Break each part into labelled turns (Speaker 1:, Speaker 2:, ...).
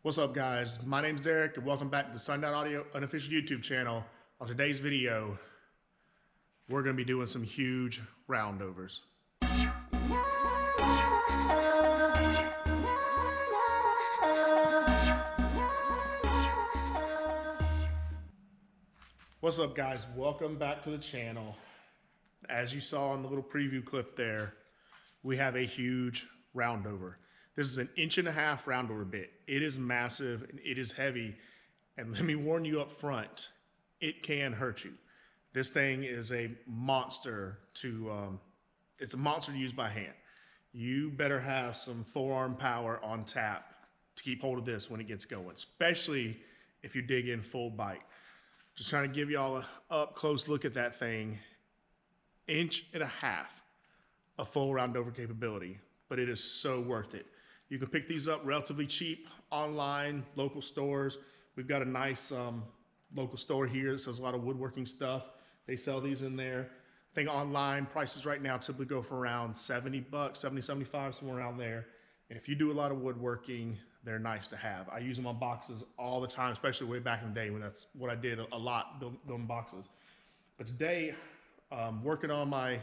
Speaker 1: What's up, guys? My name's Derek, and welcome back to the Sundown Audio unofficial YouTube channel. On today's video, we're going to be doing some huge roundovers. What's up, guys? Welcome back to the channel. As you saw in the little preview clip there, we have a huge roundover. This is an 1.5 inch roundover bit. It is massive and it is heavy. And let me warn you up front, it can hurt you. This thing is a monster it's a monster to use by hand. You better have some forearm power on tap to keep hold of this when it gets going, especially if you dig in full bite. Just trying to give y'all a up close look at that thing. 1.5 inches of full roundover capability, but it is so worth it. You can pick these up relatively cheap online, local stores. We've got a nice local store here that sells a lot of woodworking stuff. They sell these in there. I think online prices right now typically go for around 70 bucks, 70, 75, somewhere around there. And if you do a lot of woodworking, they're nice to have. I use them on boxes all the time, especially way back in the day when that's what I did a lot, building boxes. But today, working on my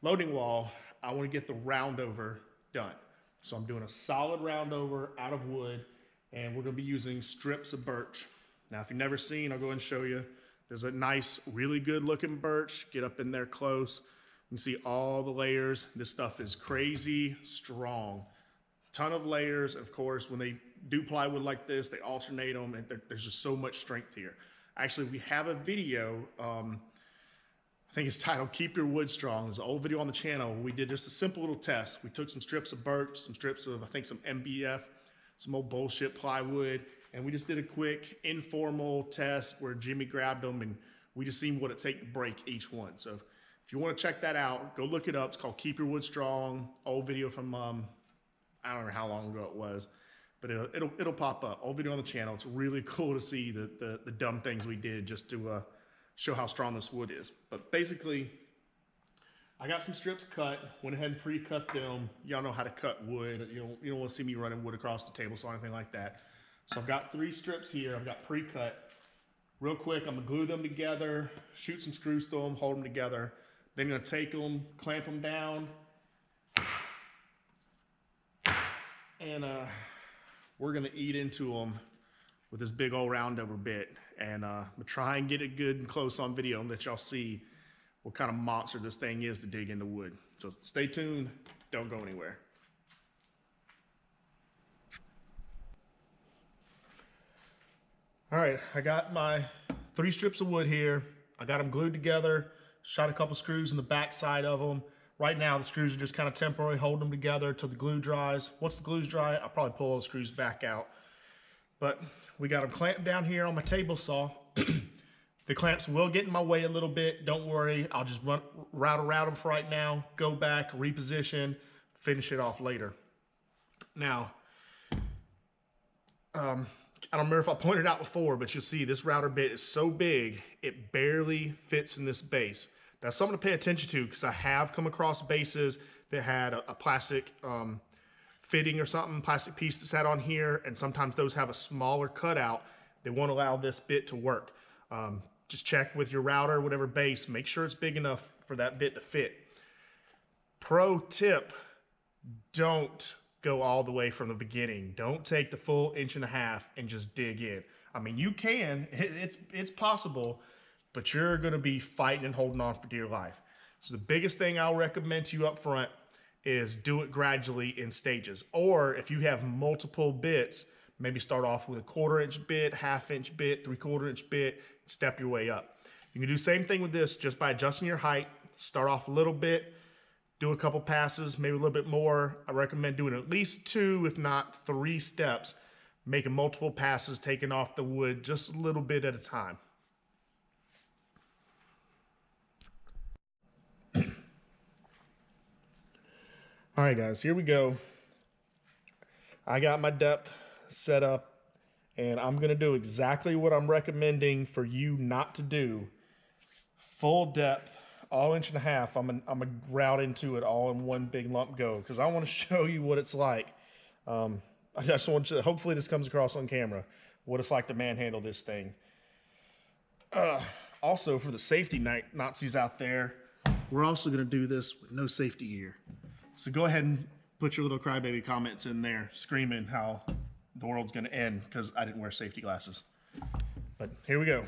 Speaker 1: loading wall, I want to get the roundover done. So I'm doing a solid roundover out of wood, and we're going to be using strips of birch. Now, if you've never seen, I'll go ahead and show you. There's a nice, really good looking birch. Get up in there close. You can see all the layers. This stuff is crazy strong. Ton of layers. Of course, when they do plywood like this, they alternate them, and there's just so much strength here. Actually, we have a video, I think it's titled Keep Your Wood Strong. There's an old video on the channel. We did just a simple little test. We took some strips of birch, some strips of, I think, some MBF, some old bullshit plywood, and we just did a quick informal test where Jimmy grabbed them, and we just seen what it take to break each one. So if you want to check that out, go look it up. It's called Keep Your Wood Strong. Old video from, I don't remember how long ago it was, but it'll pop up. Old video on the channel. It's really cool to see the dumb things we did just to show how strong this wood is. But basically, I got some strips cut, went ahead and pre-cut them. Y'all know how to cut wood. You don't want to see me running wood across the table, so anything like that. So I've got 3 strips here. I've got pre-cut. Real quick, I'm gonna glue them together, shoot some screws through them, hold them together. Then I'm gonna take them, clamp them down, and we're gonna eat into them with this big old roundover bit, and I'm gonna try and get it good and close on video and let y'all see what kind of monster this thing is to dig into wood. So stay tuned, don't go anywhere. All right, I got my 3 strips of wood here. I got them glued together, shot a couple screws in the back side of them. Right now, the screws are just kind of temporarily holding them together till the glue dries. Once the glue's dry, I'll probably pull those screws back out. But we got them clamped down here on my table saw. The clamps will get in my way a little bit. Don't worry, I'll just route around them for right now, go back, reposition, finish it off later. Now, I don't remember if I pointed out before, but you'll see this router bit is so big, it barely fits in this base. That's something to pay attention to, because I have come across bases that had a plastic fitting or something, plastic piece that's had on here, and sometimes those have a smaller cutout. They won't allow this bit to work. Just check with your router, whatever base, make sure it's big enough for that bit to fit. Pro tip, don't go all the way from the beginning. Don't take the full 1.5 inches and just dig in. I mean, you can, it's possible, but you're gonna be fighting and holding on for dear life. So the biggest thing I'll recommend to you up front is do it gradually in stages. Or if you have multiple bits, maybe start off with a 1/4 inch bit, 1/2 inch bit, 3/4 inch bit, step your way up. You can do the same thing with this just by adjusting your height. Start off a little bit, do a couple passes, maybe a little bit more. I recommend doing at least 2, if not 3 steps, making multiple passes, taking off the wood just a little bit at a time. All right, guys, here we go. I got my depth set up, and I'm gonna do exactly what I'm recommending for you not to do. Full depth, all 1.5 inches. I'm gonna route into it all in one big lump go, because I want to show you what it's like. I just want you to, hopefully this comes across on camera, what it's like to manhandle this thing. Also, for the safety Nazis out there, we're also going to do this with no safety gear. So go ahead and put your little crybaby comments in there, screaming how the world's going to end because I didn't wear safety glasses. But here we go.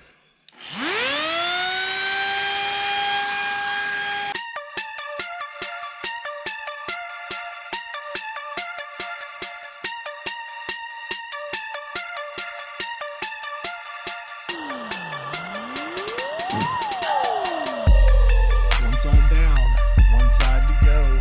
Speaker 1: One side down, one side to go.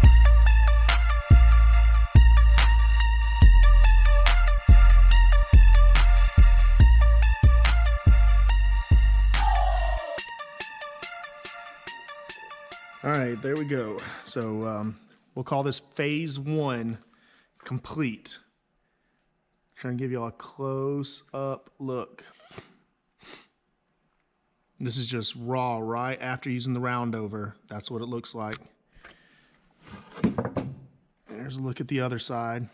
Speaker 1: All right, there we go. So we'll call this phase 1 complete. Trying to give y'all a close-up look. This is just raw right after using the Roundover. That's what it looks like. There's a look at the other side.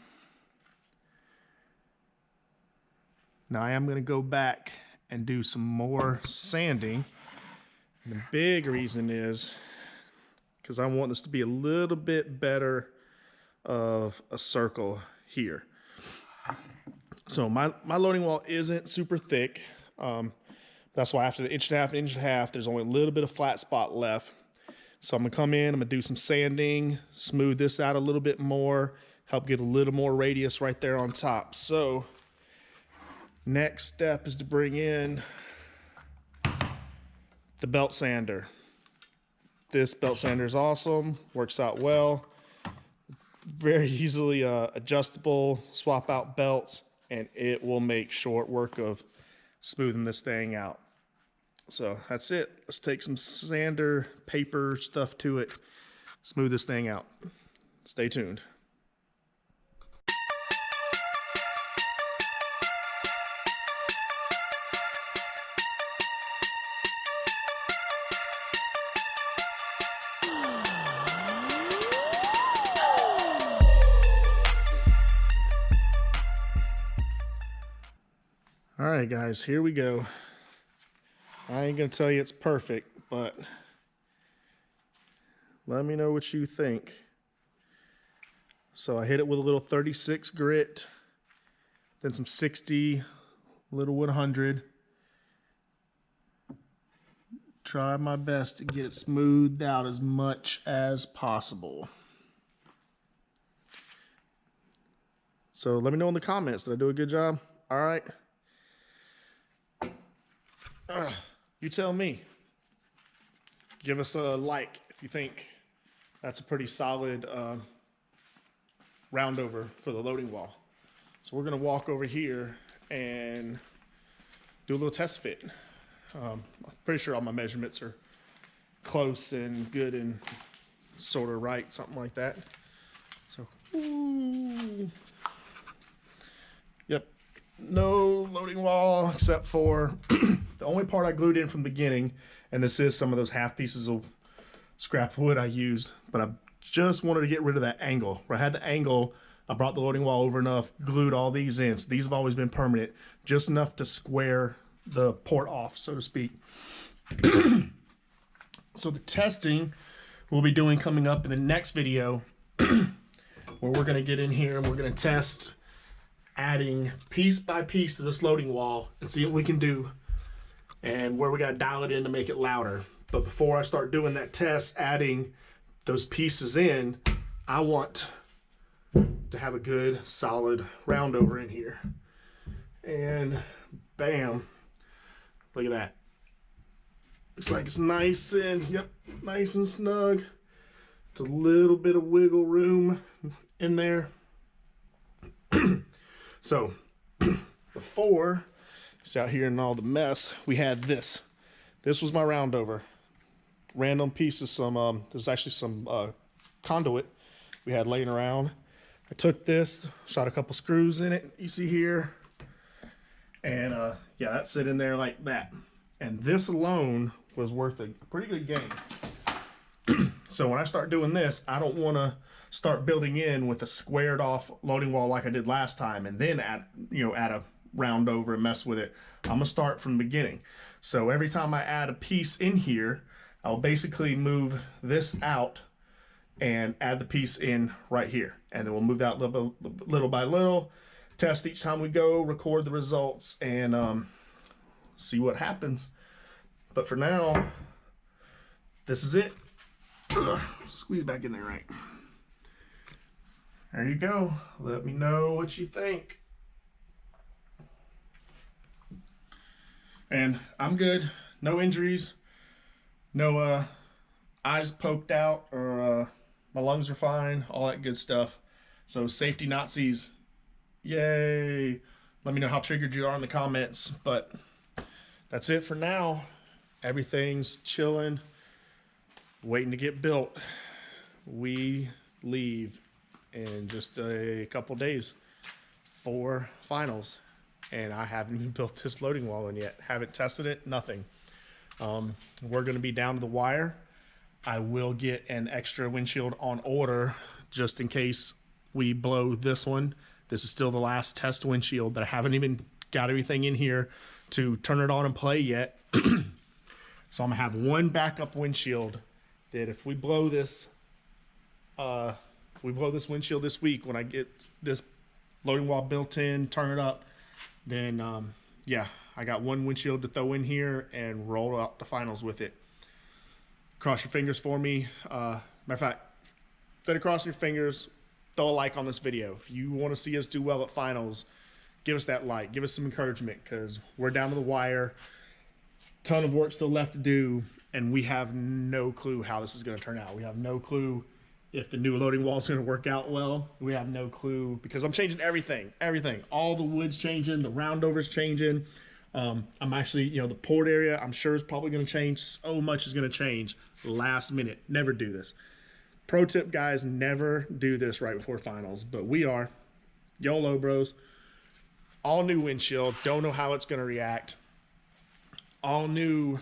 Speaker 1: Now I am going to go back and do some more sanding. And the big reason is because I want this to be a little bit better of a circle here. So my loading wall isn't super thick. That's why after the inch and a half, there's only a little bit of flat spot left. So I'm gonna come in, I'm gonna do some sanding, smooth this out a little bit more, help get a little more radius right there on top. So next step is to bring in the belt sander. This belt sander is awesome, works out well. Very easily adjustable, swap out belts, and it will make short work of smoothing this thing out. So that's it. Let's take some sander, paper, stuff to it, smooth this thing out. Stay tuned. All right, guys, here we go. I ain't gonna tell you it's perfect, but let me know what you think. So I hit it with a little 36 grit, then some 60, little 100. Try my best to get it smoothed out as much as possible. So let me know in the comments, did I do a good job? All right. You tell me. Give us a like if you think that's a pretty solid Roundover for the loading wall. So we're going to walk over here and do a little test fit. I'm pretty sure all my measurements are close and good and sort of right, something like that. So, ooh. Yep, no loading wall except for the only part I glued in from the beginning, and this is some of those half pieces of scrap wood I used, but I just wanted to get rid of that angle. Where I had the angle, I brought the loading wall over enough, glued all these in. So these have always been permanent, just enough to square the port off, so to speak. So the testing we'll be doing coming up in the next video, where we're gonna get in here and we're gonna test adding piece by piece to this loading wall and see what we can do and where we got to dial it in to make it louder. But before I start doing that test, adding those pieces in, I want to have a good solid Roundover in here. And bam, look at that. Looks like it's nice and, yep, nice and snug. It's a little bit of wiggle room in there. So before it's out here in all the mess, we had this. This was my Roundover. Random piece of some, there's actually some conduit we had laying around. I took this, shot a couple screws in it, you see here. And yeah, that's sitting there like that. And this alone was worth a pretty good gain. So when I start doing this, I don't want to start building in with a squared off loading wall like I did last time, and then add a round over and mess with it. I'm gonna start from the beginning. So every time I add a piece in here, I'll basically move this out and add the piece in right here, and then we'll move that little by little, test each time we go, record the results, and see what happens. But for now, this is it. Ugh, squeeze back in there, right? There you go. Let me know what you think. And I'm good. No injuries. No eyes poked out, or my lungs are fine. All that good stuff. So safety Nazis. Yay. Let me know how triggered you are in the comments. But that's it for now. Everything's chilling, waiting to get built. We leave in just a couple days for finals, and I haven't even built this loading wall in yet. Haven't tested it, nothing. We're going to be down to the wire. I will get an extra windshield on order just in case we blow this one. This is still the last test windshield that I haven't even got everything in here to turn it on and play yet. So I'm gonna have one backup windshield that if we blow this, windshield this week, when I get this loading wall built in, turn it up, then yeah, I got one windshield to throw in here and roll out the finals with it. Cross your fingers for me. Matter of fact, instead of crossing your fingers, throw a like on this video. If you want to see us do well at finals, give us that like, give us some encouragement, because we're down to the wire. Ton of work still left to do, and we have no clue how this is going to turn out. We have no clue if the new loading wall is going to work out well. We have no clue, because I'm changing everything. All the wood's changing, the roundover's changing. I'm actually, the port area, I'm sure is probably going to change. So much is going to change last minute. Never do this. Pro tip, guys, never do this right before finals, but we are. YOLO, bros. All new windshield. Don't know how it's going to react. All new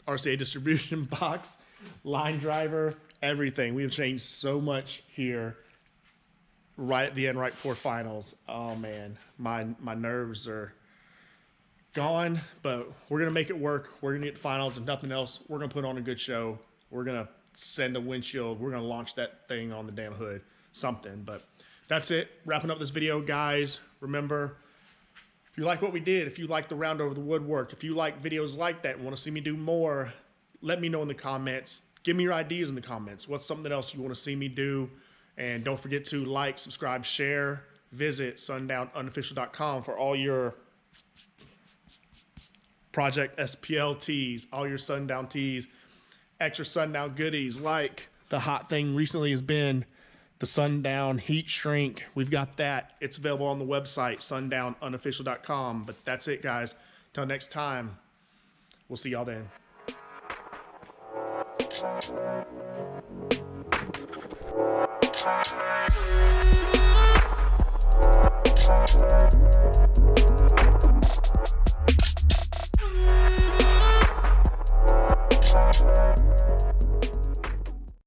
Speaker 1: RCA distribution box, line driver, everything. We have changed so much here right at the end, right before finals. Oh man, my nerves are gone, but we're gonna make it work. We're gonna get to finals. If nothing else, we're gonna put on a good show. We're gonna send a windshield. We're gonna launch that thing on the damn hood, something. But that's it. Wrapping up this video, guys. Remember, if you like what we did, if you like the round over the woodwork, if you like videos like that and want to see me do more, let me know in the comments. Give me your ideas in the comments. What's something else you want to see me do? And don't forget to like, subscribe, share. Visit sundownunofficial.com for all your Project SPL tees, all your Sundown tees, extra Sundown goodies, like the hot thing recently has been the Sundown heat shrink. We've got that. It's available on the website, sundownunofficial.com. But that's it, guys. Till next time, we'll see y'all then.